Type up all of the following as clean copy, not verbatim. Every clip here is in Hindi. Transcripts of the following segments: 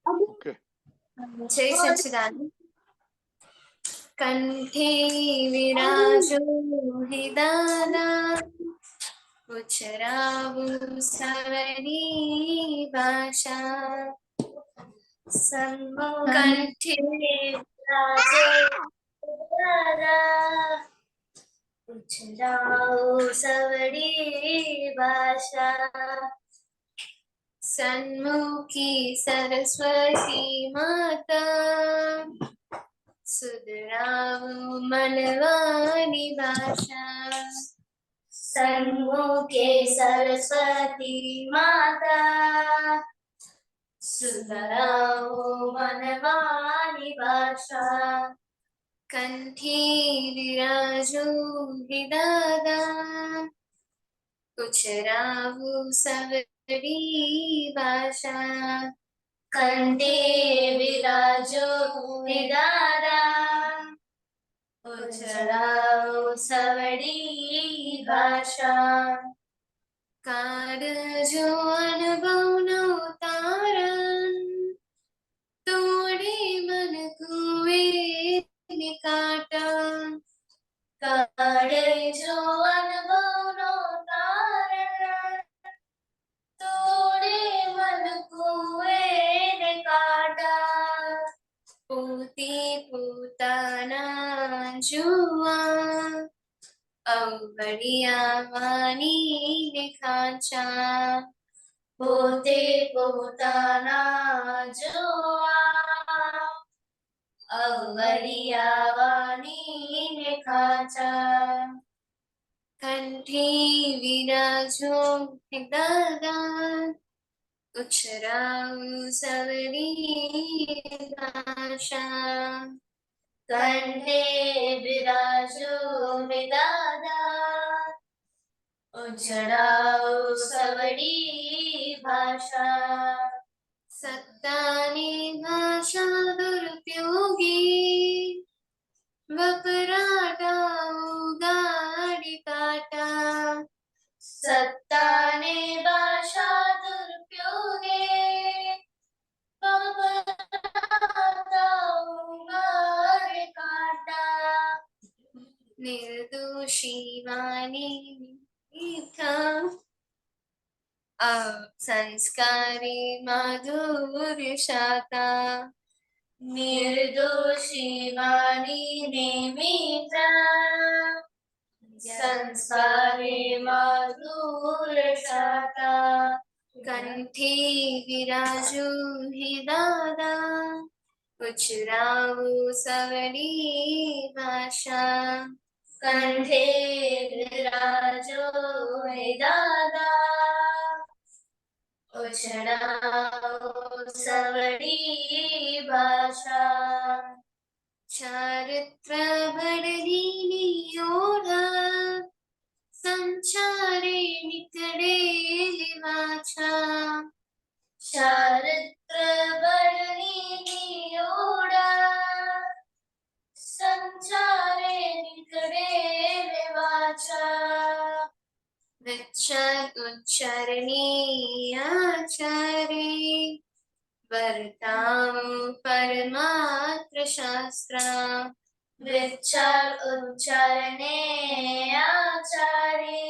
ओके। जय सच्चिदानंद। कंठे विराजो हि दादा, उच्चरावु सवरी भाषा। कंठे विराजो दादा, उच्चरावु सवरी भाषा। सन्मुखी सरस्वती माता, सुधरावु मनवानी भाषा। सन्मुखे सरस्वती माता, सुधरावु मनवानी भाषा। कंठी विराजो हि दादा, उच्चरावु सवरी भाषा। कंठे विराजो हि दादा, उच्चरावु सवरी भाषा। कारजो अनुभवनो तारण, तोड़े मन कुए निकाटा। कारजो अनुभवनो तारण, तोड़े मन कुए निकाटा। पोते पोताना जुआ, अवड़िया वानी निखाचा। पोते पोताना जुआ, अवड़िया वानी निखाचा। कंठी विराजो हि दादा, उच्चरावु सवरी भाषा। कंठे विराजो हि दादा, उच्चरावु सवरी भाषा। सत्तानी भाषा दुरुपयोगी, वपराटा उगाड़ी काटा। सत्ताने भाषा दुरुपयोगे, वपराटा उगाड़ी काटा। निर्दोषी वाणी मीठा, संस्कारी माधुर्य शाखा। निर्दोषी वाणी मीठा, संस्कारी माधुर्य शाखा। कंठी विराजो हि दादा, उच्चरावु सवरी भाषा। कंठे विराजो हि दादा, उच्चरावु सवरी भाषा। चारित्र बड़दीनी ओढ़ा, संचारे निकड़े वाचा। चारित्र बड़दीनी ओढ़ा, संचारे निकड़े वाचा। विचार उच्चारणी आचारे, वर्तां परमात्र शास्त्र। विचार उच्चारणे आचारे,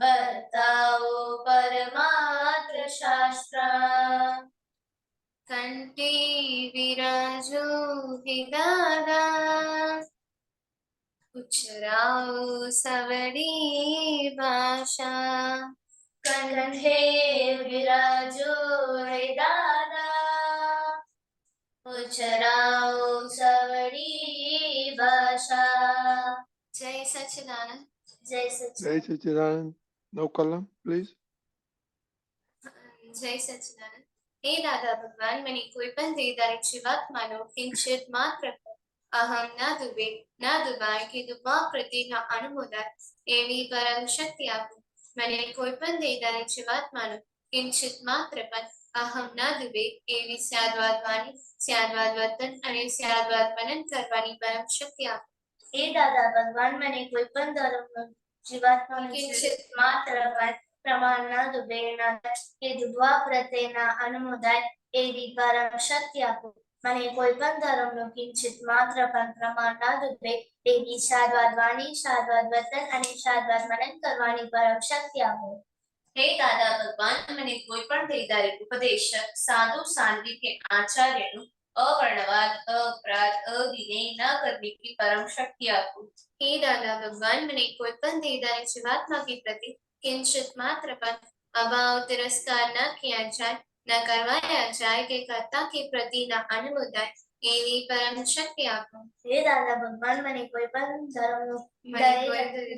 वर्ताओ परमात्र शास्त्र। कंठी विराजो हि दादा, उच्चरावु सवरी भाषा। कंठे विराजो हि दादा, उच्चरावु सवरी भाषा। जय सच्चिदानंद। जय सच्चिदानंद। जय सच्चिदानंद। No kalam, please. जय सच्चिदानंद। हे दादा भगवान, मैंने कोई पण देदारी जीवात मानो किंचित मात्र अहम न दुबे न दुबाय कि दुबा प्रति न अनुमोदन एवी परम शक्ति आपू। मैंने कोई पण देदारी जीवात मानो किंचित मात्र पण अहम न दुबे एवी स्याद्वाद वाणी स्याद्वाद वर्तन અને સ્યાદ્વાદ મનન કરવાની પરમ શક્તિ આપો। हे दादा भगवान, मैंने कोई पण धर्म जीवात्मा किंचित मात्र पण પ્રમાણના દુબેના કે ડૂબવા પ્રત્યેના અનુમોદાય એવી પરમ શક્તિ આપો. મને કોઈ પણ ધર્મનો કિંચિત માત્ર પણ પ્રમાણ ના દુબે એવી શાદવાદ વાણી, શાદવાદ વતન અને શાદવાદ મનન કરવાની પરમ શક્તિ આપો. હે દાદા ભગવાન, મને કોઈ પણ વૈદારિક ઉપદેશક, સાધુ, સાધ્વી કે આચાર્યનું અવર્ણવાદ, અપરાધ, અવિનય ન કરने की परम शक्ति आपको. हे दादा भगवान, મને કોઈ પણ વૈદારિક જીવાત્મા के प्रति किंचित मात्र पर अभाव तिरस्कार न किया जाए, न करवाया जाए કે कर्ता के प्रति न अनुमोदाय એવી પરમ શક્તિ આપો. હે દાદા ભગવાન, મને કોઈ પણ ધર્મનું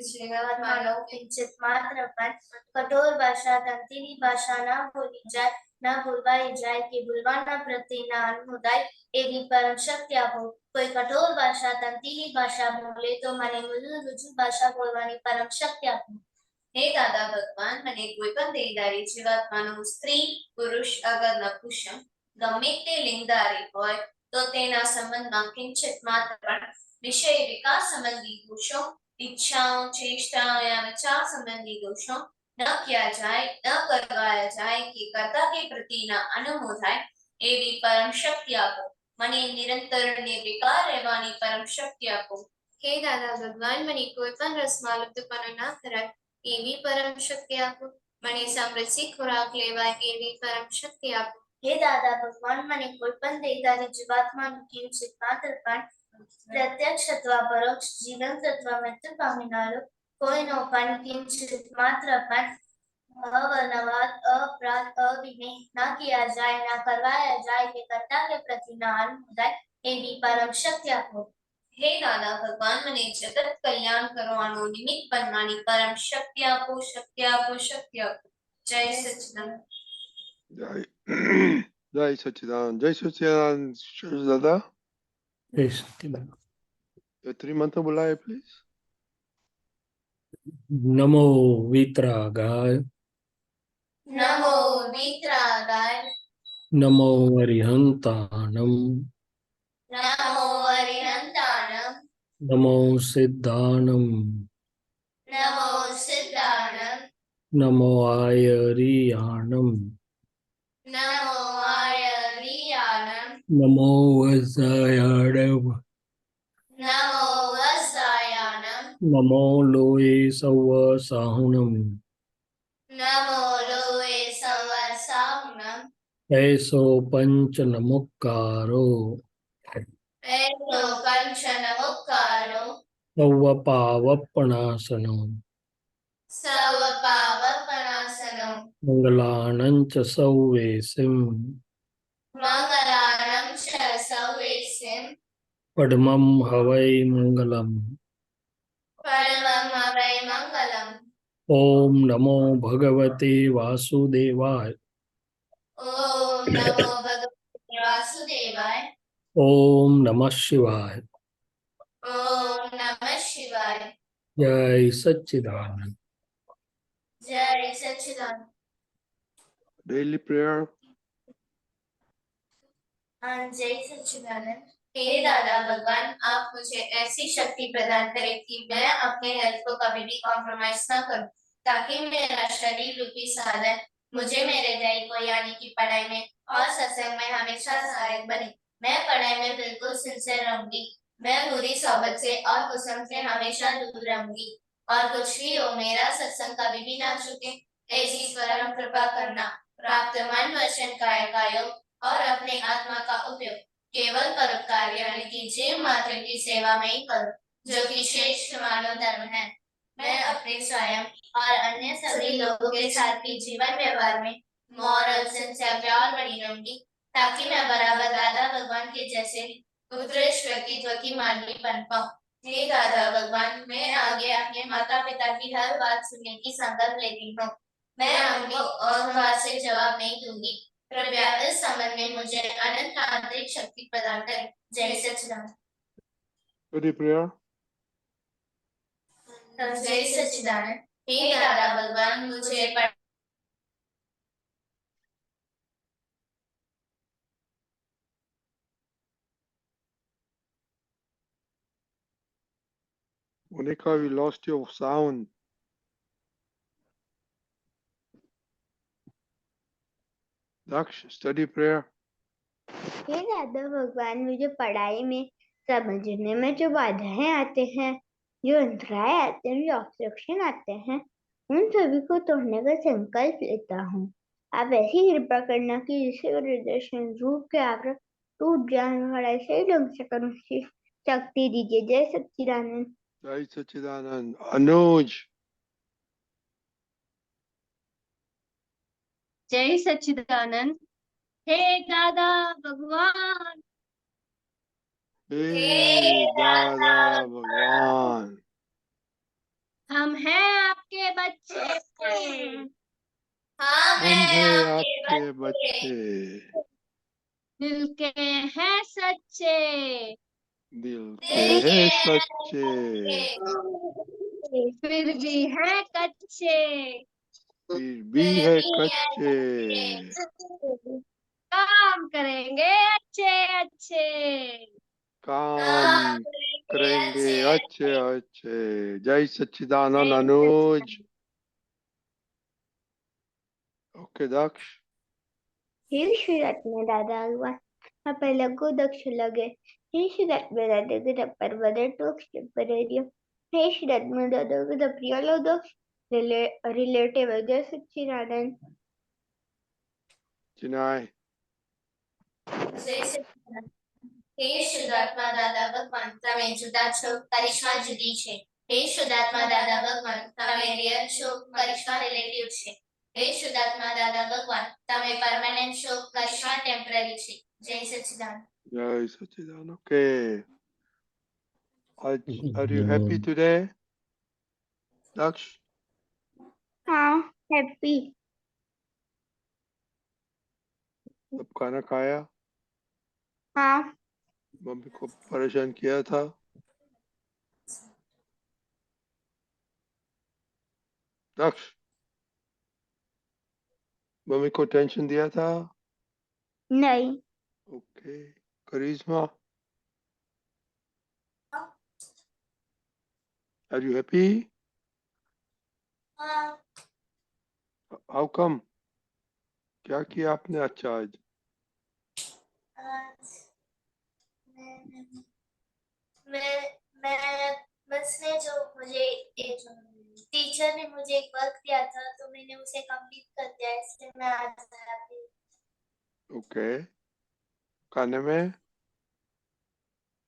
જીવાત્માનો કિંચિત માત્ર પણ કઠોર ભાષા, તંતીની ભાષા ના બોલી જાય, ના બોલવાઈ જાય કે બોલવાના પ્રત્યેના અનુમોદાય એવી પરમ શક્તિ આપો. કોઈ કઠોર ભાષા, તંતીની ભાષા બોલે તો મને મૃદુ ભાષા બોલવાની પરમ શક્તિ આપો. હે દાદા ભગવાન, મને કોઈ પણ દેહધારી જીવાત્માનું સ્ત્રી, પુરુષ અગર નપુંસક ગમે તે લિંગધારી હોય તો તેના સંબંધમાં કિંચિત માત્ર પણ વિષય વિકાસ સંબંધી દોષો, इच्छाओं, चेष्टाओं या विचार संबंधी दोषों न किया जाए, न करवाया जाए कि कर्ता के प्रति न अनुमोदाय एवी परम शक्ति आपो. મને નિરંતર નિર્વિકાર રહેવાની પરમ શક્તિ આપો. હે દાદા ભગવાન, મને કોઈ પણ રસમાં લુપ્તપણું ના કરાય એવી પરમ શક્તિ આપો. મને સમૃદ્ધિ ખોરાક લેવાય એવી પરમ શક્તિ આપો. હે દાદા ભગવાન, મને કોઈ પણ દેહધારી જીવાત્માનું કિંચિત માત્ર પણ પ્રત્યક્ષ અથવા પરોક્ષ જીવંત અથવા મૃત્યુ પામીનારો કોઈનો પણ કિંચિત માત્ર પણ અવર્ણવાદ, अपराध, अविनय न किया जाए, न करवाया जाए कि कर्ता के प्रति न अनुमोदाय एवी परम शक्ति आपो. हे दादा भगवान, મને જગત કલ્યાણ કરવાનો નિમિત્ત બનવાની પરમ શક્તિ આપો, શક્તિ આપો, શક્તિ આપો. જય સચ્ચિદાનંદ. જય સચ્ચિદાનંદ. જય સચ્ચિદાનંદ. શેષ દાદા, જય સચ્ચિદાનંદ. ये 3 मंत्र बुलाए प्लीज. નમો વિતરાગાય, નમો વિતરાગાય, નમો અરિહંતાણમ, નમો અરિહંતાણમ, નમો સિદ્ધાનમ, નમો સિદ્ધાનમ, નમો આયરિયાણમ, નમો આયરિયાણમ, નમો વજ્રાયાણમ, નમો વત્સાયાણમ, નમો લોય સવ સાહુણમ, નમો લોએ સંવત્સાહુણમ, એસો પંચ નમુક્કારો, એસો પંચ નમુક્કારો, સવ પાવપણાસનો, સર્વ પાવપણાસનો, મંગલાનંચ સૌવેસિમ, મંગલાનં ચ સૌવેસિમ, પડમમ હવૈ મંગલમ. પરમં હવૈ મંગલમ. ઓમ નમો ભગવતે વાસુદેવાય, ઓમ નમો ભગવતે વાસુદેવાય, ઓમ નમઃ શિવાય. ઓમ નમઃ શિવાય. જય સચ્ચિદાનંદ. જય સચ્ચિદાનંદ. Daily prayer. जय सच्चिदानंद. हे दादा भगवान, आप मुझे ऐसी शक्ति प्रदान करें कि मैं अपने हेल्थ को कभी भी कॉम्प्रोमाइज न करूं, ताकि मेरा शरीर रूपी साधन मुझे मेरे दैनिक को यानी कि पढ़ाई में और सत्संग में हमेशा सहायक बने. मैं पढ़ाई में बिल्कुल सिंसियर रहूंगी. मैं बुरी सोबत से और कुसंग से हमेशा दूर रहूंगी. और कुछ भी हो, मेरा सत्संग कभी भी ना छूटे, ऐसी परम कृपा करना. प्राप्त मन, वचन, काया का योग और अपने आत्मा का उपयोग केवल परोपकार यानी कि जीव मात्र की सेवा में ही करूं, जो कि श्रेष्ठ मानव धर्म है. मैं अपने स्वयं और अन्य सभी लोगों के साथ भी जीवन व्यवहार में मॉरल सिंसियर प्योर बनी रहूंगी, ताकि मैं बराबर दादा भगवान के जैसे उत्कृष्ट व्यक्तित्व की मानवी बन पाऊं. हे दादा भगवान, मैं आगे अपने माता पिता की हर बात सुनने की संकल्प लेती हूँ. मैं उनको अहंकार से जवाब नहीं दूंगी. कृपया इस संबंध में मुझे अनंत आंतरिक शक्ति प्रदान करें. जय सच्चिदानंद. Daily prayer. जय सच्चिदानंद. हे दादा भगवान, मुझे Monica, we lost your sound. Daksh, study prayer. हे दादा भगवान, मुझे पढ़ाई में समझने में जो बाधाएं आते हैं, जो अंतराय आते हैं, जो ऑब्स्ट्रक्शन आते हैं, उन सभी को तोड़ने का संकल्प लेता हूँ। आप ऐसी कृपा करना कि जिससे हृदय रूप के आग्रह टूट जाने वाला सही ढंग से करूँ, शक्ति दीजिए। जय सच्चिदानंद। Jai Sachidanand. Anuj. जय सच्चिदानंद। हे दादा भगवान, Hey Dada Bhagwan. हम हैं आपके बच्चे। हम हम हैं हैं आपके आपके बच्चे। बच्चे, दिल के हैं सच्चे, दिल के दिल के हैं हैं सच्चे, सच्चे, फिर भी हैं कच्चे। फिर भी फिर है भी हैं कच्चे, कच्चे। काम करेंगे अच्छे अच्छे। काम काम करेंगे अच्छे अच्छे अच्छे। जय सच्चिदानंद जय अनुज। ओके दक्ष। हे श्रीरत्न दादा भगवान, आपल्या लघु दक्ष लगे. हे श्रीरत्न दादा गदा पर्वत टोक्ष टेम्परेरियो. हे श्रीरत्न दादा गदा प्रियलो दक्ष रिलेटिव जय सच्चिदानंद. चिनाय। जय सच्चिदानंद। हे શુદ્ધાત્મા દાદા ભગવાન, તમે જુદા છો, કરિશ્મા જુદી છે। હે શુદ્ધાત્મા દાદા ભગવાન, તમે રિયલ છો, કરિશ્મા રિલેટિવ છે। હે શુદ્ધાત્મા દાદા ભગવાન, તમે પરમેનન્ટ છો, કરિશ્મા ટેમ્પરરી છે। જય સચ્ચિદાનંદ। जय Sachchidanand. Okay, are you happy today, Daksh? हाँ, हैप्पी. सब खाना खाया? हाँ. मम्मी को परेशान किया था? दक्ष, मम्मी को टेंशन दिया था? नहीं. Okay, Karishma, are you happy? How come? क्या किया आपने अच्छा आज? मैं बस ने जो मुझे टीचर ने मुझे एक वर्क दिया था, तो मैंने उसे कंप्लीट कर दिया, इसलिए मैं आज हैप्पी। ओके, खाने में?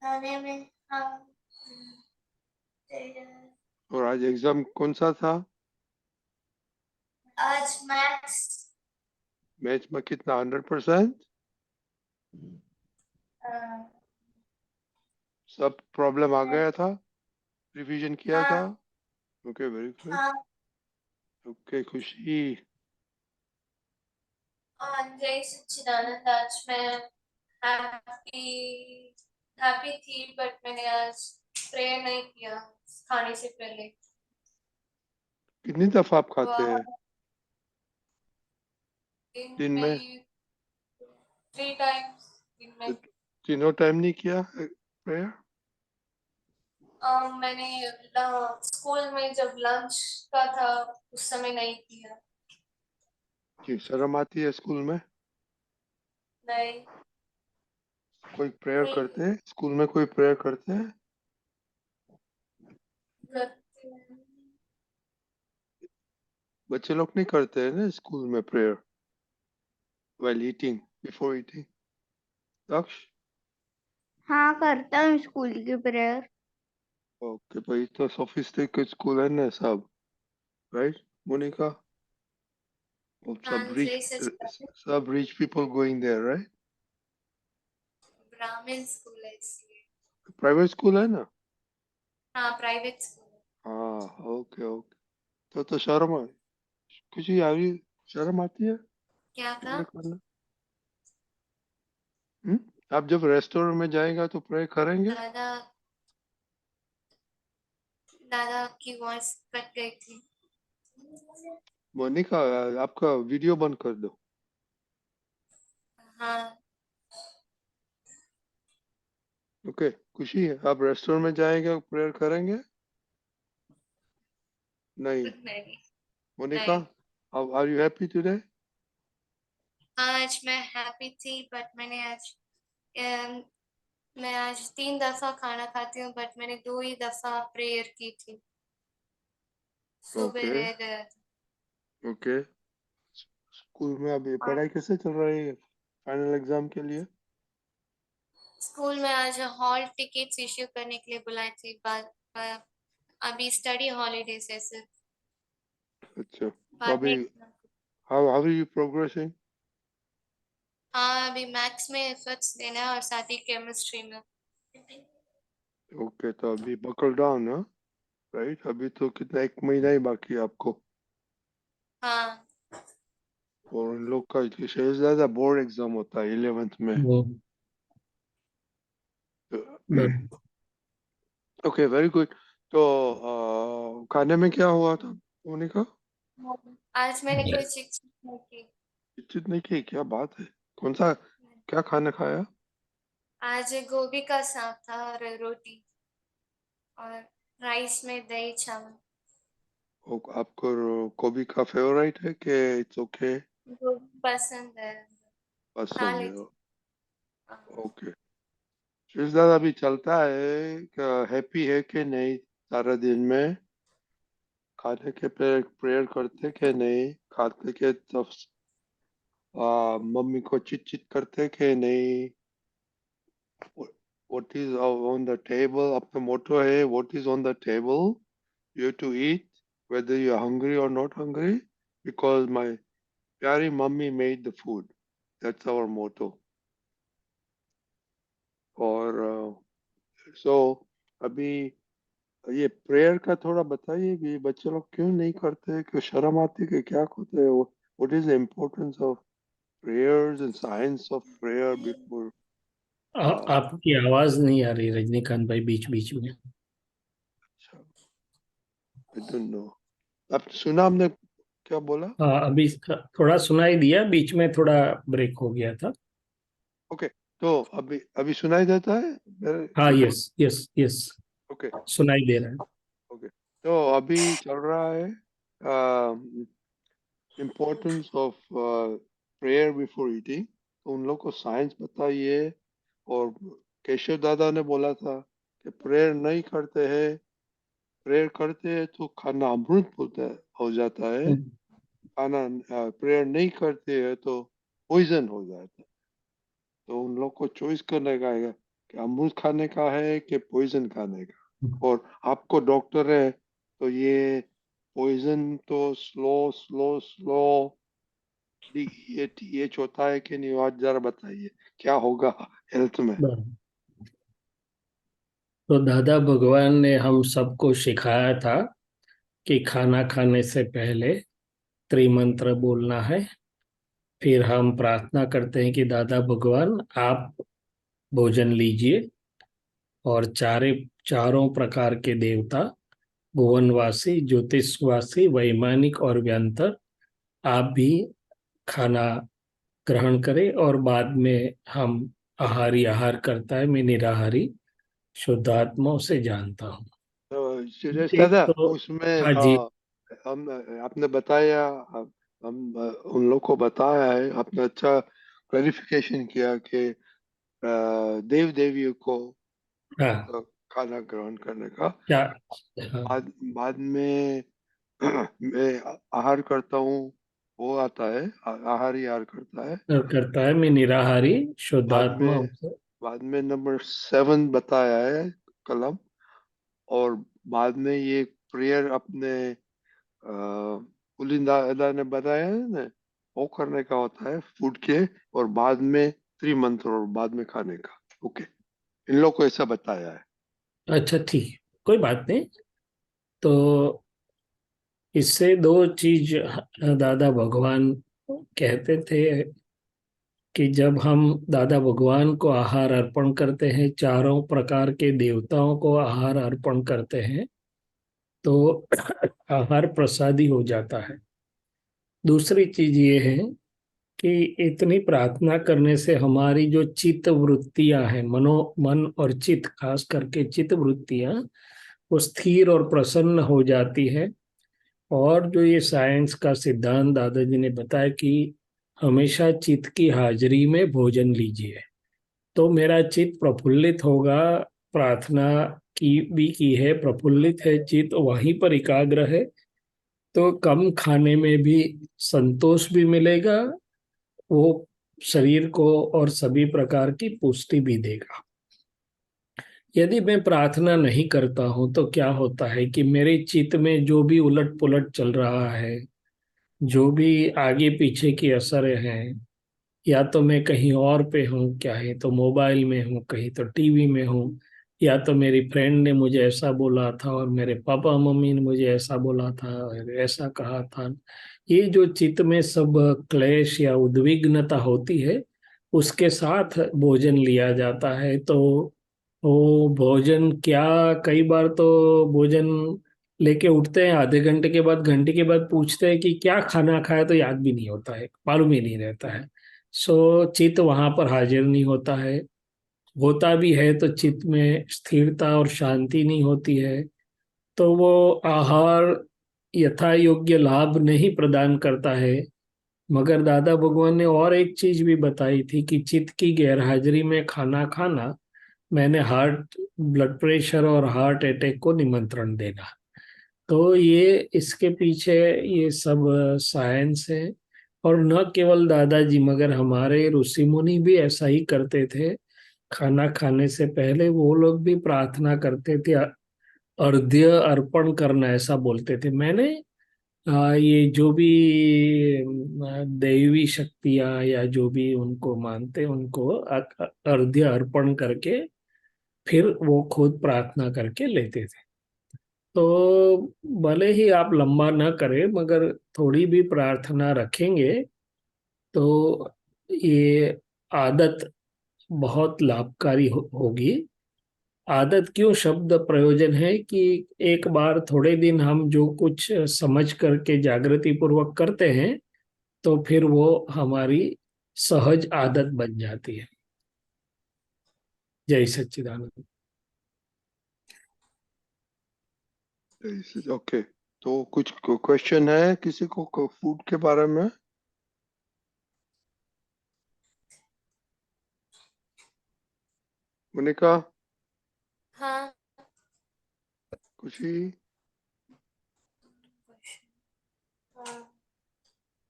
खाने में हम और आज एग्जाम कौन सा था? आज मैथ्स। मैथ में कितना? 100%? सब प्रॉब्लम आ गया था? रिवीजन किया था? Okay, very good. हाँ, ओके, खुशी। जय सच्चिदानंद। आज मैं हैप्पी हैप्पी थी, बट मैंने आज प्रेयर नहीं किया खाने से पहले। कितनी दफा आप खाते हैं दिन दिन में? 3 टाइम्स दिन में। तीनों टाइम नहीं किया प्रेयर? मैंने स्कूल में जब लंच का था उस समय नहीं किया। जी, शर्म आती है स्कूल में? नहीं। कोई प्रेयर नहीं करते हैं स्कूल में? कोई प्रेयर करते हैं? करते हैं। बच्चे लोग नहीं करते हैं ना स्कूल में prayer while eating, before eating? दक्ष? हाँ, करता हूँ स्कूल की प्रेयर. ओके भाई, तो सोफिस्टिकेटेड स्कूल है ना सब, राइट मोनिका? हाँ, सब rich people going there, right? ब्राह्मण स्कूल है इसलिए। प्राइवेट स्कूल है ना? हाँ, प्राइवेट स्कूल। हाँ, ओके ओके। तो शर्म कुछ ही आ रही, शर्म आती है क्या प्रेयर था? करना? आप जब रेस्टोरेंट में जाएगा तो प्रे करेंगे? दादा दादा की वॉइस कट गई थी। मोनिका, आपका वीडियो बंद कर दो। हाँ। ओके, खुशी है आप रेस्टोरेंट में जाएंगे प्रेयर करेंगे? नहीं। नहीं। Monica, are you happy today? आज मैं हैप्पी थी बट मैं आज 3 दफा खाना खाती हूँ बट मैंने 2 ही दफा प्रेयर की थी। सुबह ओके रह गया था। ओके। स्कूल में अभी और पढ़ाई कैसे चल रही है फाइनल एग्जाम के लिए? स्कूल में आज हॉल टिकट्स इश्यू करने के लिए बुलाई थी अभी स्टडी हॉलीडेज है सिर्फ। अच्छा, तो बाद में अभी हाउ आर यू प्रोग्रेसिंग? हाँ, अभी मैथ्स में एफर्ट्स देना है और साथ ही केमिस्ट्री में। ओके, तो अभी बकल डाउन है, राइट? अभी तो कितना, 1 महीना ही बाकी है आपको। हाँ, और इन लोग का शेष ज्यादा बोर्ड एग्जाम होता है 11th में। वो बर- ओके, वेरी गुड। तो खाने में क्या हुआ था मोनिका? आज मैंने कोई चीज नहीं की। इज्जत नहीं की? क्या बात है, कौन सा, क्या खाना खाया? आज गोभी का साग था और रोटी और राइस में दही चावल। आपको गोभी का फेवरेट है कि इट्स ओके? गोभी पसंद है, खा पसंद है? लेती हूँ। ओके। शेषदादा अभी चलता है, हैप्पी है कि नहीं सारा दिन में? खाने के प्रेयर करते कि नहीं? खाते के तब मम्मी को चिट चिट करते कि नहीं? What is on the table? अपना मोटो है, what is on the table? You have to eat whether you are hungry or not hungry because my प्यारी mummy made the food. That's our motto. और so अभी ये प्रेयर का थोड़ा बताइए कि बच्चे लोग क्यों नहीं करते, क्यों शर्म आती है कि क्या होता है? What is the importance of prayers and science of prayer before? आपकी आवाज नहीं आ रही रजनीकांत भाई, बीच बीच में। I don't know. आप सुना हमने क्या बोला? हाँ, अभी थोड़ा सुनाई दिया, बीच में थोड़ा ब्रेक हो गया था। ओके, तो अभी अभी सुनाई देता है हाँ, मेरे? यस यस यस, ओके सुनाई दे रहा है। ओके। तो अभी चल रहा है importance of prayer before eating, तो उन लोग को साइंस बताइए। और केशव दादा ने बोला था कि प्रेयर नहीं करते हैं, प्रेयर करते हैं तो खाना अमृत होता है, हो जाता है। हम्म, खाना प्रेयर नहीं करते हैं तो पॉइजन हो जाता है। तो उन लोग को चॉइस करने का है कि अमरूद खाने का है कि पॉइजन खाने का। और आपको डॉक्टर है तो ये पॉइजन तो स्लो स्लो स्लो ये होता है कि नहीं? आज जरा बताइए क्या होगा हेल्थ में। बराबर। तो दादा भगवान ने हम सबको सिखाया था कि खाना खाने से पहले त्रिमंत्र बोलना है। फिर हम प्रार्थना करते हैं कि दादा भगवान आप भोजन लीजिए, और चारों प्रकार के देवता, भुवनवासी, ज्योतिषवासी, वैमानिक और व्यंतर, आप भी खाना ग्रहण करें। और बाद में हम आहारी आहार करता है, मैं निराहारी शुद्ध आत्माओं से जानता हूँ। तो सुरेश एक दादा तो उसमें हाँ जी। हम आपने बताया, हम उन लोग को बताया है, आपने अच्छा क्लैरिफिकेशन किया कि देव देवियों को हाँ, खाना ग्रहण करने का। क्या? हाँ, बाद में मैं आहार करता हूँ, वो आता है आहारी आहार करता है। और करता है मैं निराहारी शुद्ध बाद आत्माओं में से। नंबर 7 बताया है कलम। और बाद में ये प्रेयर अपने पुलिंदा अदा ने बताया है ना, वो करने का होता है फूड के। और बाद में त्रिमंत्र और बाद में खाने का। ओके, इन लोग को ऐसा बताया है। अच्छा, ठीक है, कोई बात नहीं। तो इससे दो चीज दादा भगवान कहते थे कि जब हम दादा भगवान को आहार अर्पण करते हैं, चारों प्रकार के देवताओं को आहार अर्पण करते हैं, तो आहार प्रसादी हो जाता है। दूसरी चीज ये है कि इतनी प्रार्थना करने से हमारी जो चित्त वृत्तियां हैं, मन और चित्त, खास करके चित्त वृत्तियां, वो स्थिर और प्रसन्न हो जाती है। और जो ये साइंस का सिद्धांत दादाजी ने बताया कि हमेशा चित्त की हाजिरी में भोजन लीजिए, तो मेरा चित्त प्रफुल्लित होगा। प्रार्थना की भी की है, प्रफुल्लित है चित्त, वहीं पर एकाग्र है, तो कम खाने में भी संतोष भी मिलेगा, वो शरीर को और सभी प्रकार की पुष्टि भी देगा। यदि मैं प्रार्थना नहीं करता हूं तो क्या होता है कि मेरे चित्त में जो भी उलट पुलट चल रहा है, जो भी आगे पीछे की असर हैं, या तो मैं कहीं और पे हूँ, क्या है तो मोबाइल में हूँ, कहीं तो टीवी में हूँ, या तो मेरी फ्रेंड ने मुझे ऐसा बोला था और मेरे पापा मम्मी ने मुझे ऐसा बोला था और ऐसा कहा था। ये जो चित्त में सब क्लेश या उद्विग्नता होती है, उसके साथ भोजन लिया जाता है। तो वो भोजन क्या, कई बार तो भोजन लेके उठते हैं, आधे घंटे के बाद, घंटे के बाद पूछते हैं कि क्या खाना खाया, तो याद भी नहीं होता है, मालूम ही नहीं रहता है। सो चित्त वहां पर हाजिर नहीं होता है, होता भी है तो चित्त में स्थिरता और शांति नहीं होती है, तो वो आहार यथा योग्य लाभ नहीं प्रदान करता है। मगर दादा भगवान ने और एक चीज भी बताई थी कि चित्त की गैरहाजिरी में खाना खाना, मैंने हार्ट ब्लड प्रेशर और हार्ट अटैक को निमंत्रण देना। तो ये इसके पीछे ये सब साइंस है। और न केवल दादाजी मगर हमारे ऋषि मुनि भी ऐसा ही करते थे। खाना खाने से पहले वो लोग भी प्रार्थना करते थे, अर्घ्य अर्पण करना ऐसा बोलते थे। मैंने ये जो भी दैवी शक्तियां या जो भी उनको मानते उनको अर्घ्य अर्पण करके फिर वो खुद प्रार्थना करके लेते थे। तो भले ही आप लंबा ना करें मगर थोड़ी भी प्रार्थना रखेंगे तो ये आदत बहुत लाभकारी होगी। आदत क्यों शब्द प्रयोजन है कि एक बार थोड़े दिन हम जो कुछ समझ करके जागृति पूर्वक करते हैं तो फिर वो हमारी सहज आदत बन जाती है। जय सच्चिदानंद। ओके, तो कुछ क्वेश्चन है किसी को फूड के बारे में? मोनिका, हाँ। कुछ ही?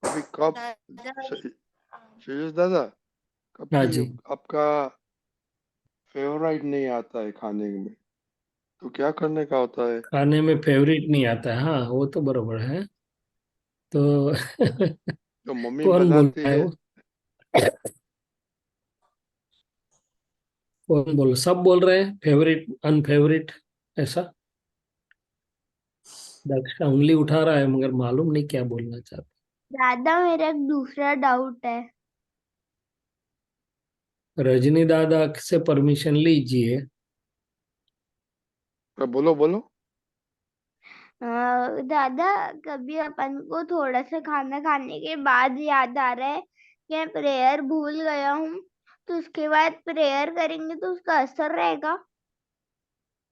अभी कब दादा। श्रेयस दादा, कब हाँ भी जी। आपका फेवरेट नहीं आता है खाने में, तो क्या करने का होता है? खाने में फेवरेट नहीं आता है, हाँ वो तो बरोबर है। तो तो मम्मी कौन बोल बनाती रहा है है। वो? कौन बोल, सब बोल रहे हैं फेवरेट अनफेवरेट ऐसा। दक्ष उंगली उठा रहा है मगर मालूम नहीं क्या बोलना चाहता। दादा मेरा एक दूसरा डाउट है। रजनी दादा से परमिशन लीजिए। बोलो बोलो। दादा, कभी अपन को थोड़ा सा खाना खाने के बाद याद आ रहा है कि मैं प्रेयर भूल गया हूँ, तो उसके बाद प्रेयर करेंगे तो उसका असर रहेगा?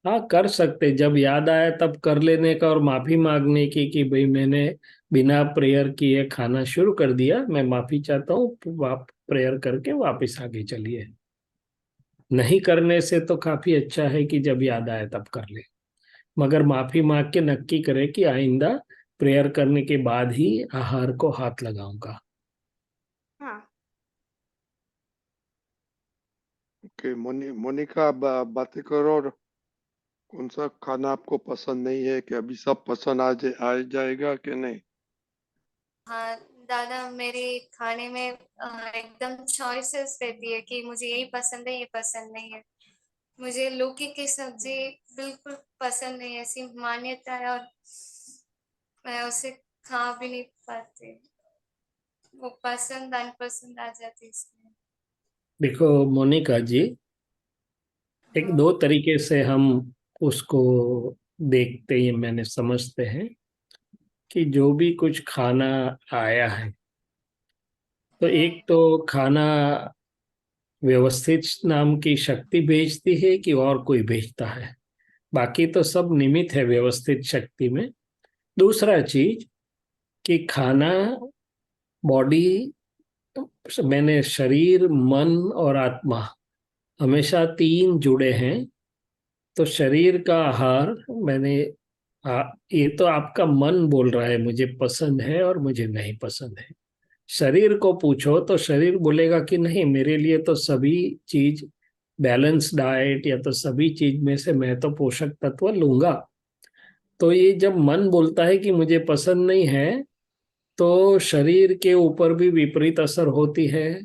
हाँ कर सकते, जब याद आया तब कर लेने का और माफी मांगने की कि भाई मैंने बिना प्रेयर किए खाना शुरू कर दिया, मैं माफी चाहता हूँ, आप प्रेयर करके वापस आगे चलिए। नहीं करने से तो काफी अच्छा है कि जब याद आए तब कर ले, मगर माफी मांग के नक्की करे कि आइंदा प्रेयर करने के बाद ही आहार को हाथ लगाऊंगा। हाँ। ओके, मोनिका, आप बातें करो। और कौन सा खाना आपको पसंद नहीं है, कि अभी सब पसंद आ जाएगा कि नहीं? हाँ दादा, मेरे खाने में एकदम चॉइसेस रहती है कि मुझे यही पसंद है, ये पसंद नहीं है। मुझे लौकी की सब्जी बिल्कुल पसंद नहीं है, ऐसी मान्यता है, और मैं उसे खा भी नहीं पाती। वो पसंद अनपसंद आ जाती है इसमें। देखो मोनिका जी, एक हाँ। दो तरीके से हम उसको देखते हैं, मैंने समझते हैं कि जो भी कुछ खाना आया है, तो एक तो खाना व्यवस्थित नाम की शक्ति भेजती है कि और कोई भेजता है, बाकी तो सब निमित्त है व्यवस्थित शक्ति में। दूसरा चीज कि खाना बॉडी मैंने शरीर, मन और आत्मा हमेशा तीन जुड़े हैं। तो शरीर का आहार मैंने ये तो आपका मन बोल रहा है मुझे पसंद है और मुझे नहीं पसंद है। शरीर को पूछो तो शरीर बोलेगा कि नहीं, मेरे लिए तो सभी चीज बैलेंस डाइट या तो सभी चीज में से मैं तो पोषक तत्व लूंगा। तो ये जब मन बोलता है कि मुझे पसंद नहीं है, तो शरीर के ऊपर भी विपरीत असर होती है।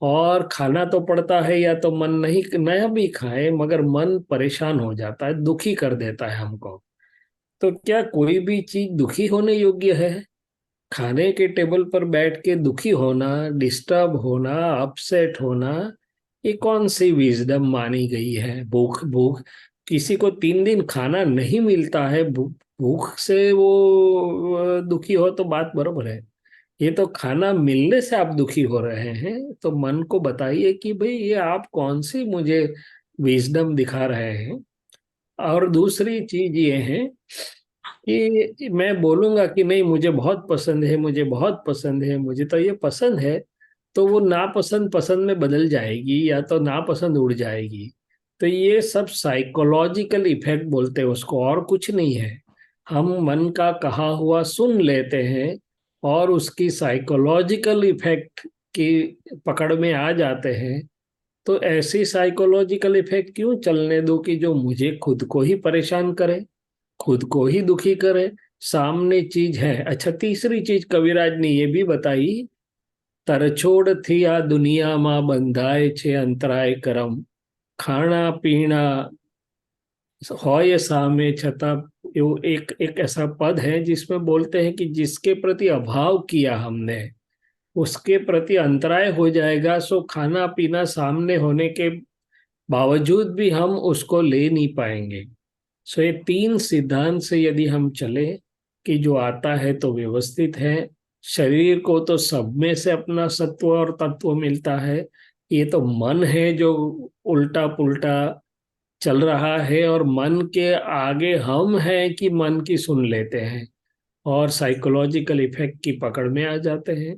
और खाना तो पड़ता है, या तो मन नहीं नया भी खाए मगर मन परेशान हो जाता है, दुखी कर देता है हमको। तो क्या कोई भी चीज दुखी होने योग्य है? खाने के टेबल पर बैठ के दुखी होना, डिस्टर्ब होना, अपसेट होना, ये कौन सी विजडम मानी गई है? भूख भूख किसी को 3 दिन खाना नहीं मिलता है, भूख से वो दुखी हो तो बात बरोबर है। ये तो खाना मिलने से आप दुखी हो रहे हैं। तो मन को बताइए कि भाई ये आप कौन सी मुझे विजडम दिखा रहे हैं। और दूसरी चीज ये है कि मैं बोलूंगा कि नहीं मुझे बहुत पसंद है, मुझे बहुत पसंद है, मुझे तो ये पसंद है, तो वो नापसंद पसंद में बदल जाएगी या तो नापसंद उड़ जाएगी। तो ये सब साइकोलॉजिकल इफेक्ट बोलते हैं उसको, और कुछ नहीं है। हम मन का कहा हुआ सुन लेते हैं और उसकी साइकोलॉजिकल इफेक्ट की पकड़ में आ जाते हैं। तो ऐसी साइकोलॉजिकल इफेक्ट क्यों चलने दो कि जो मुझे खुद को ही परेशान करे, खुद को ही दुखी करे। सामने चीज है। अच्छा, तीसरी चीज कविराज ने ये भी बताई, तरछोड़ थी आ दुनिया मां बंधाए छे अंतराय करम, खाना पीना होय सामे छता। यो एक एक ऐसा पद है जिसमें बोलते हैं कि जिसके प्रति अभाव किया हमने उसके प्रति अंतराय हो जाएगा। सो खाना पीना सामने होने के बावजूद भी हम उसको ले नहीं पाएंगे। सो ये तीन सिद्धांत से यदि हम चले कि जो आता है तो व्यवस्थित है, शरीर को तो सब में से अपना सत्व और तत्व मिलता है, ये तो मन है जो उल्टा पुल्टा चल रहा है, और मन के आगे हम हैं कि मन की सुन लेते हैं और साइकोलॉजिकल इफेक्ट की पकड़ में आ जाते हैं।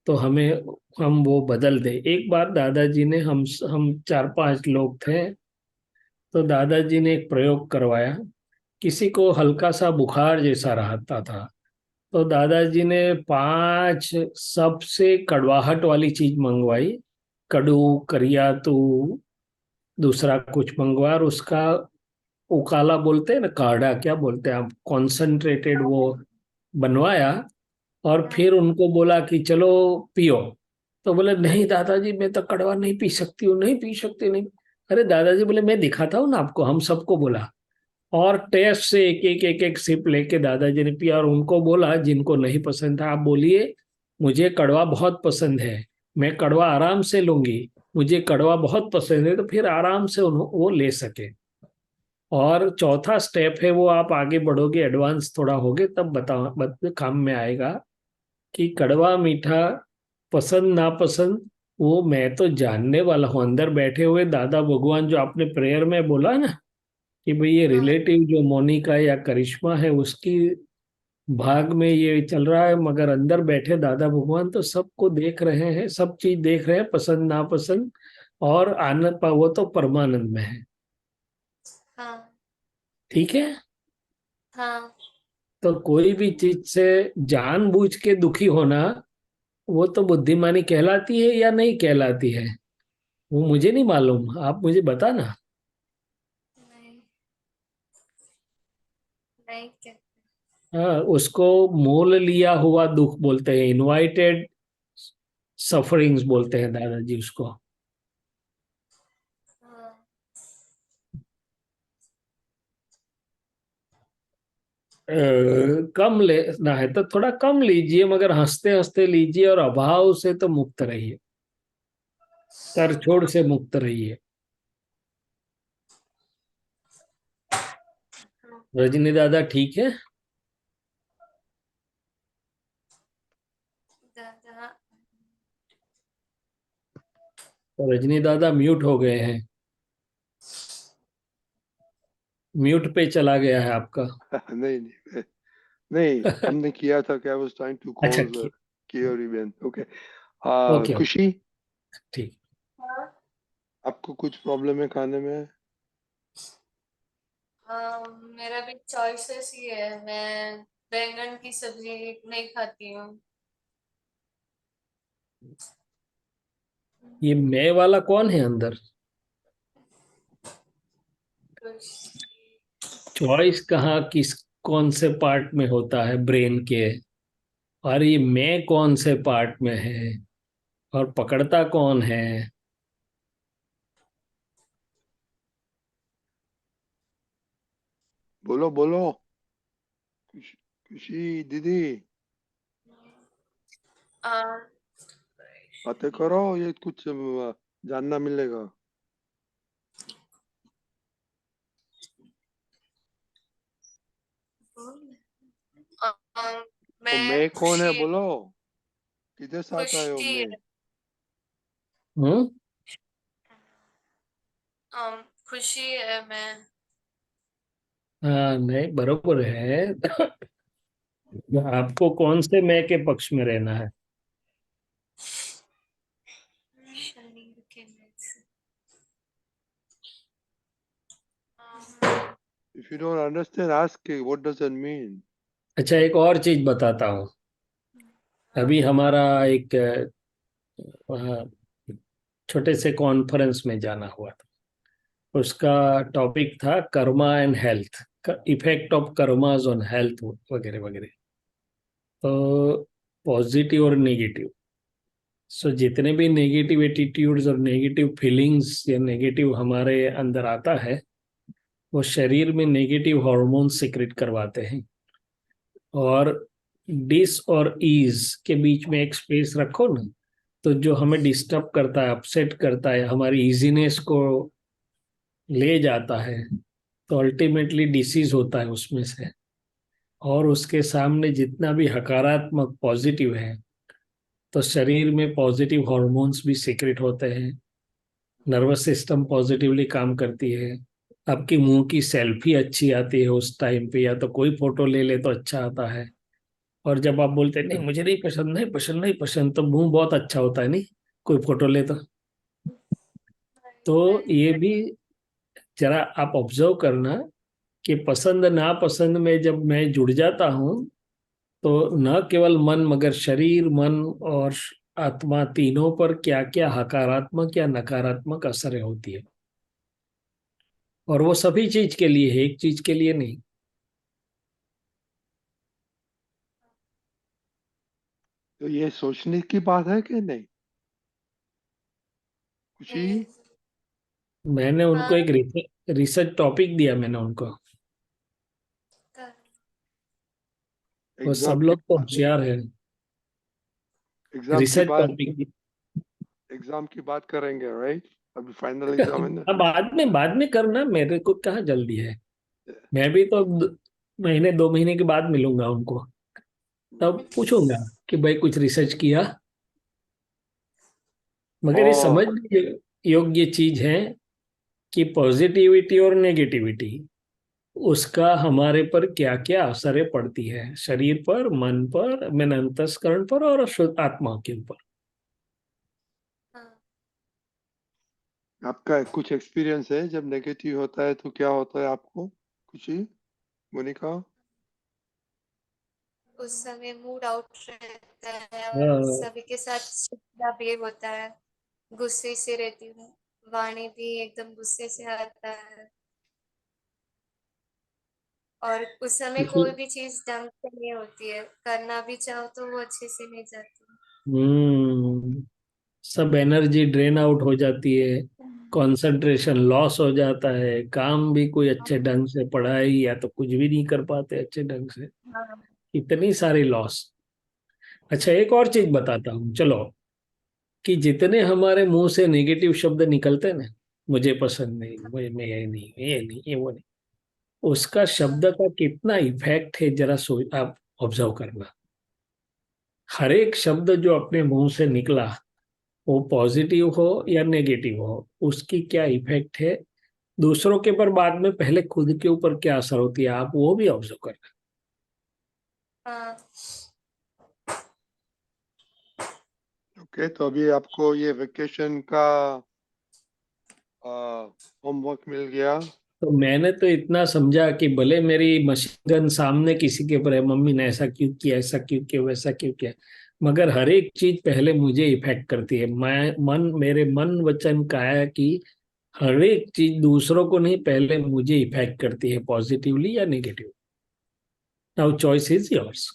तो हमें हम वो बदल दे। एक बार दादाजी ने हम 4-5 लोग थे, तो दादाजी ने एक प्रयोग करवाया। किसी को हल्का सा बुखार जैसा रहता था, तो दादाजी ने 5 सबसे कड़वाहट वाली चीज मंगवाई। कड़ू, करियातू, दूसरा कुछ मंगवा, और उसका उकाला बोलते हैं ना, काढ़ा क्या बोलते हैं आप, कॉन्सेंट्रेटेड वो बनवाया। और फिर उनको बोला कि चलो पियो। तो बोले नहीं दादाजी, मैं तो कड़वा नहीं पी सकती हूँ, नहीं पी सकती नहीं। अरे दादाजी बोले मैं दिखाता हूँ ना आपको, हम सबको बोला। और टेस्ट से एक एक एक एक सिप लेके दादाजी ने पिया, और उनको बोला जिनको नहीं पसंद था, आप बोलिए मुझे कड़वा बहुत पसंद है, मैं कड़वा आराम से लूंगी, मुझे कड़वा बहुत पसंद है। तो फिर आराम से वो ले सके। और चौथा स्टेप है, वो आप आगे बढ़ोगे, एडवांस थोड़ा होगे तब काम में आएगा कि कड़वा मीठा पसंद नापसंद वो मैं तो जानने वाला हूँ। अंदर बैठे हुए दादा भगवान, जो आपने प्रेयर में बोला ना कि भाई ये हाँ रिलेटिव जो मोनिका या करिश्मा है उसकी भाग में ये चल रहा है, मगर अंदर बैठे दादा भगवान तो सबको देख रहे हैं, सब चीज देख रहे हैं, पसंद नापसंद। और आनंद वो तो परमानंद में है। हाँ ठीक है। हाँ तो कोई भी चीज से जानबूझ के दुखी होना, वो तो बुद्धिमानी कहलाती है या नहीं कहलाती है, वो मुझे नहीं मालूम, आप मुझे बता ना। नहीं नहीं कहते। हाँ, उसको मोल लिया हुआ दुख बोलते हैं, इनवाइटेड सफरिंग्स बोलते हैं दादाजी उसको। हाँ कम लेना है तो थोड़ा कम लीजिए, मगर हंसते हंसते लीजिए, और अभाव से तो मुक्त रहिए, कर छोड़ से मुक्त रहिए। रजनी दादा ठीक है? दादा तो रजनी दादा म्यूट हो गए हैं, म्यूट पे चला गया है आपका। नहीं नहीं हमने किया था कि I was trying to अच्छा call की Kiori Ben. Okay. ओके खुशी, ठीक। हाँ, आपको कुछ प्रॉब्लम है खाने में? मेरा भी चॉइसेस ही है, मैं बैंगन की सब्जी नहीं खाती हूँ। ये मैं वाला कौन है अंदर? खुशी, चॉइस कहाँ, किस कौन से पार्ट में होता है ब्रेन के? और ये मैं कौन से पार्ट में है? और पकड़ता कौन है? बोलो बोलो, खुशी दीदी, आ, बातें करो, ये कुछ जानना मिलेगा। वो मैं मैं कौन है खुशी, बोलो, किधर से आता है वो खुशी मैं? है, हम्म। खुशी है मैं। हाँ, नहीं बरोबर है। आपको कौन से मैं के पक्ष में रहना है? शरीर के में से। अम, If you don't understand, ask what does that mean. अच्छा, एक और चीज बताता हूँ। अभी हमारा एक वहाँ छोटे से कॉन्फ्रेंस में जाना हुआ था। उसका टॉपिक था Karma and health, effect of karmas on health वगैरह वगैरह। तो पॉजिटिव और नेगेटिव, सो जितने भी नेगेटिव एटीट्यूड्स और नेगेटिव फीलिंग्स या नेगेटिव हमारे अंदर आता है, वो शरीर में नेगेटिव हार्मोन सिक्रेट करवाते हैं। और डिस और ईज के बीच में एक स्पेस रखो ना, तो जो हमें डिस्टर्ब करता है, अपसेट करता है, हमारी इजीनेस को ले जाता है, तो अल्टीमेटली डिसीज होता है उसमें से। और उसके सामने जितना भी हकारात्मक पॉजिटिव है, तो शरीर में पॉजिटिव हॉर्मोन्स भी सीक्रेट होते हैं, नर्वस सिस्टम पॉजिटिवली काम करती है, आपकी मुंह की सेल्फी अच्छी आती है उस टाइम पे, या तो कोई फोटो ले ले तो अच्छा आता है। और जब आप बोलते हैं नहीं मुझे नहीं पसंद, नहीं पसंद, नहीं पसंद, तो मुंह बहुत अच्छा होता है नहीं, कोई फोटो ले तो ये भी जरा आप ऑब्जर्व करना कि पसंद नापसंद में जब मैं जुड़ जाता हूँ, तो न केवल मन मगर शरीर, मन और आत्मा तीनों पर क्या क्या हकारात्मक या नकारात्मक असर होती है। और वो सभी चीज के लिए है, एक चीज के लिए नहीं। तो ये सोचने की बात है कि नहीं खुशी? नहीं, मैंने उनको हाँ, एक रिसर्च टॉपिक दिया, मैंने उनको। कर- वो एग्जाम सब की लोग तो होशियार है। एग्जाम की रिसर्च बात, टॉपिक। एग्जाम की बात करेंगे, राइट? अभी फाइनल एग्जाम है ना। अब बाद में करना, मेरे को कहाँ जल्दी है। मैं भी तो महीने 2 महीने के बाद मिलूंगा उनको, तब पूछूंगा कि भाई कुछ रिसर्च किया। मगर ये और समझने योग्य चीज है कि पॉजिटिविटी और नेगेटिविटी, उसका हमारे पर क्या क्या असरें पड़ती है, शरीर पर, मन पर, मन अंतस्करण पर और शुद्ध आत्मा के ऊपर। हाँ, आपका कुछ एक्सपीरियंस है जब नेगेटिव होता है तो क्या होता है आपको खुशी, मोनिका? उस समय मूड आउट रहता है और हाँ, सभी के साथ चिड़चिड़ा भी होता है, गुस्से से रहती हूँ, वाणी भी एकदम गुस्से से आता है, और उस समय कोई भी चीज ढंग से नहीं होती है, करना भी चाहो तो वो अच्छे से नहीं जाती। हम्म, सब एनर्जी ड्रेन आउट हो जाती है, कंसंट्रेशन लॉस हो जाता है, काम भी कोई अच्छे ढंग से, पढ़ाई या तो कुछ भी नहीं कर पाते अच्छे ढंग से, हाँ, इतनी सारी लॉस। अच्छा, एक और चीज बताता हूँ चलो, कि जितने हमारे मुंह से नेगेटिव शब्द निकलते हैं ना, मुझे पसंद नहीं, मुझे मैं ये नहीं, ये नहीं, ये वो नहीं, उसका शब्द का कितना इफेक्ट है जरा आप ऑब्जर्व करना। हर एक शब्द जो अपने मुंह से निकला, वो पॉजिटिव हो या नेगेटिव हो, उसकी क्या इफेक्ट है दूसरों के ऊपर, बाद में पहले खुद के ऊपर क्या असर होती है, आप वो भी ऑब्जर्व करना। हाँ, ओके, तो अभी आपको ये वेकेशन का होमवर्क मिल गया। तो मैंने तो इतना समझा कि भले मेरी मशीन गन सामने किसी के ऊपर है, मम्मी ने ऐसा क्यों किया, ऐसा क्यों किया, वैसा क्यों किया, मगर हर एक चीज पहले मुझे इफेक्ट करती है। मेरे मन वचन का है कि हर एक चीज दूसरों को नहीं, पहले मुझे इफेक्ट करती है, पॉजिटिवली या negative. Now choice is yours.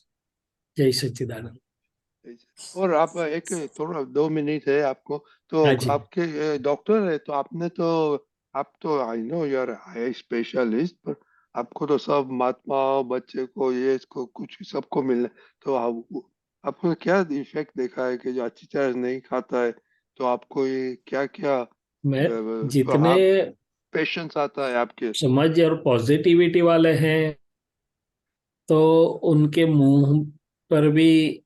जय सच्चिदानंद। और आप एक थोड़ा 2 मिनट है आपको, तो हाँ जी। आपके डॉक्टर है, तो आपने तो आप तो I know you are eye specialist, पर आपको तो सब महात्मा बच्चे को ये इसको कुछ सबको मिलना, तो आपको क्या इफेक्ट देखा है कि जो अच्छी तरह नहीं खाता है, तो आपको ये क्या क्या मैं जितने आप पेशेंस आता है आपके? समझ और पॉजिटिविटी वाले हैं, तो उनके मुंह पर भी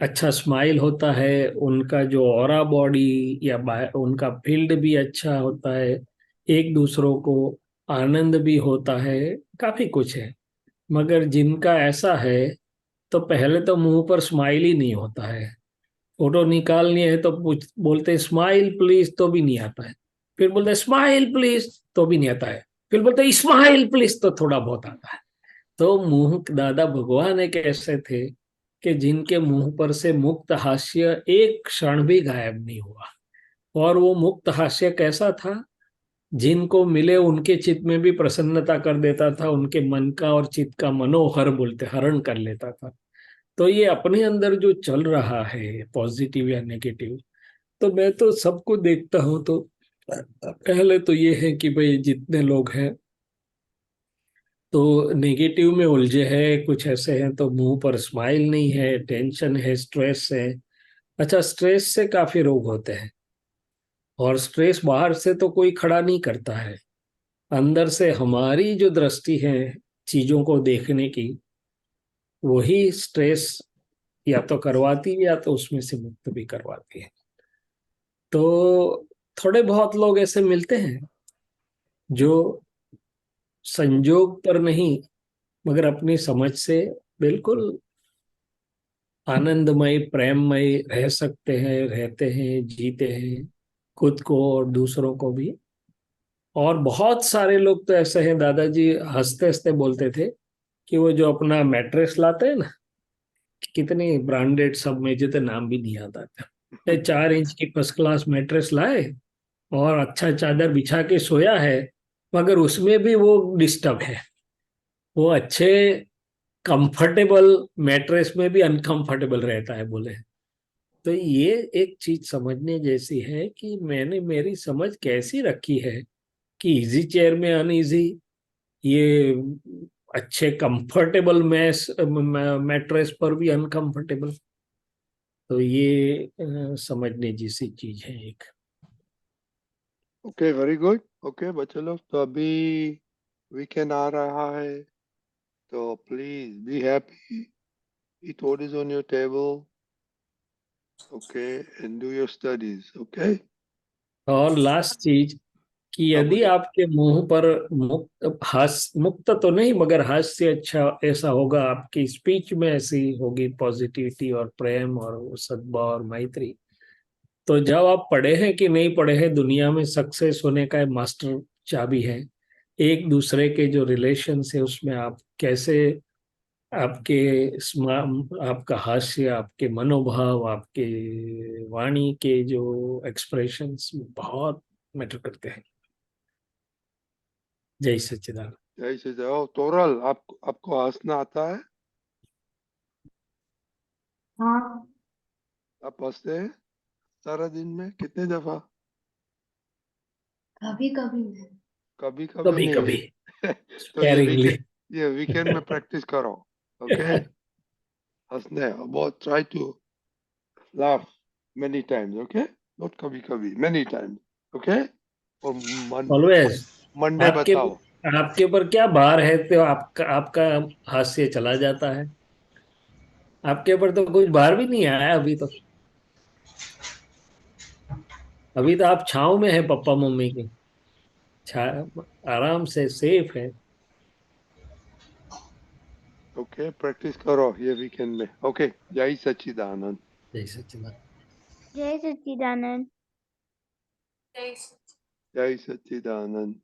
अच्छा स्माइल होता है, उनका जो ऑरा बॉडी या उनका फील्ड भी अच्छा होता है, एक दूसरों को आनंद भी होता है, काफी कुछ है। मगर जिनका ऐसा है, तो पहले तो मुंह पर स्माइल ही नहीं होता है। फोटो निकालनी है तो बोलते हैं स्माइल प्लीज, तो भी नहीं आता है। फिर बोलते हैं स्माइल प्लीज, तो भी नहीं आता है। फिर बोलते हैं स्माइल प्लीज, तो थोड़ा बहुत आता है। तो मुंह दादा भगवान एक ऐसे थे कि जिनके मुंह पर से मुक्त हास्य एक क्षण भी गायब नहीं हुआ। और वो मुक्त हास्य कैसा था, जिनको मिले उनके चित्त में भी प्रसन्नता कर देता था, उनके मन का और चित्त का मनोहर बोलते हरण कर लेता था। तो ये अपने अंदर जो चल रहा है, पॉजिटिव या नेगेटिव, तो मैं तो सबको देखता हूँ, तो पहले तो ये है कि भाई जितने लोग हैं तो नेगेटिव में उलझे हैं, कुछ ऐसे हैं तो मुंह पर स्माइल नहीं है, टेंशन है, स्ट्रेस है। अच्छा, स्ट्रेस से काफी रोग होते हैं, और स्ट्रेस बाहर से तो कोई खड़ा नहीं करता है। अंदर से हमारी जो दृष्टि है चीजों को देखने की, वही स्ट्रेस या तो करवाती है, या तो उसमें से मुक्त भी करवाती है। तो थोड़े बहुत लोग ऐसे मिलते हैं जो संजोग पर नहीं, मगर अपनी समझ से बिल्कुल आनंदमय प्रेममय रह सकते हैं, रहते हैं, जीते हैं, खुद को और दूसरों को भी। और बहुत सारे लोग तो ऐसे हैं, दादाजी हंसते हंसते बोलते थे कि वो जो अपना मैट्रेस लाते हैं ना, कितने ब्रांडेड सब में, जितने नाम भी नहीं आता था, 4 इंच की फर्स्ट क्लास मैट्रेस लाए और अच्छा चादर बिछा के सोया है, मगर उसमें भी वो डिस्टर्ब है। वो अच्छे कंफर्टेबल मैट्रेस में भी अनकंफर्टेबल रहता है बोले। तो ये एक चीज समझने जैसी है कि मैंने मेरी समझ कैसी रखी है कि इजी चेयर में अनइजी, ये अच्छे कंफर्टेबल मैट्रेस पर भी अनकंफर्टेबल। तो ये समझने जैसी चीज है एक। Okay, very good. ओके बच्चे लोग, तो अभी वीकेंड आ रहा है, तो please be happy, eat what is on your table, okay, and do your studies, okay? और लास्ट चीज कि हाँ यदि बोलिए। आपके मुंह पर मुक्त तो नहीं, मगर हास्य अच्छा ऐसा होगा, आपकी स्पीच में ऐसी होगी पॉजिटिविटी और प्रेम और सद्भाव और मैत्री, तो जब आप पढ़े हैं कि नहीं पढ़े हैं, दुनिया में सक्सेस होने का मास्टर चाबी है एक दूसरे के जो रिलेशन है उसमें आप कैसे, आपके आपका हास्य, आपके मनोभाव, आपके वाणी के जो एक्सप्रेशंस बहुत मैटर करते हैं। जय सच्चिदानंद। जय से जाओ। तोरल, आपको हंसना आता है? हाँ, आप हंसते हैं सारा दिन में कितने दफा? कभी कभी। कभी कभी कभी कभी नहीं। तो स्पेरिंगली। ये वीकेंड में प्रैक्टिस करो, ओके? हंसने बहुत, try to laugh many times, okay? Not कभी कभी, many times, okay? और ऑलवेज। मंडे आपके बताओ। आपके ऊपर क्या भार है तो आपका आपका हास्य चला जाता है। आपके ऊपर तो कुछ भार भी नहीं आया अभी तो। अभी तो आप छाव में है पापा मम्मी के, छा आराम से सेफ है। ओके, प्रैक्टिस करो ये वीकेंड में, ओके? जय सच्चिदानंद। जय सच्चिदानंद। जय सच्चिदानंद। जय श्री जय सच्चिदानंद।